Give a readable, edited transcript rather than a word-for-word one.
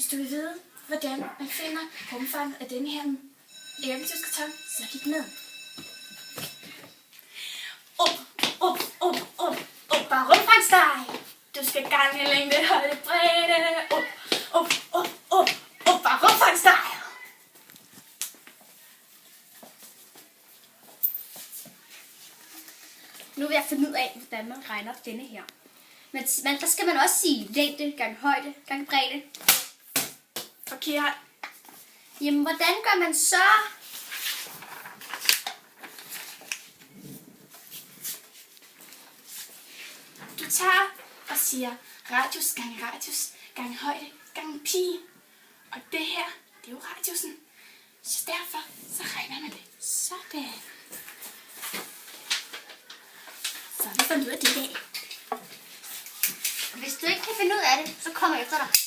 Hvis du vil vide, hvordan man finder rumfanget af denne her eventyrskarton, så kig ned. Bare rumfangssteg. Du skal gange længde, højde, bredde. Bare rumfangssteg. Nu vil jeg finde ud af, hvordan man regner denne her. Men der skal man også sige længde gange højde gange bredde. Forkert. Jamen, hvordan gør man så? Du tager og siger radius gange højde gange pi. Og det her, det er jo radiusen. Så derfor, så regner man det sådan. Så har vi fundet ud af det i dag. Hvis du ikke kan finde ud af det, så kommer jeg efter dig.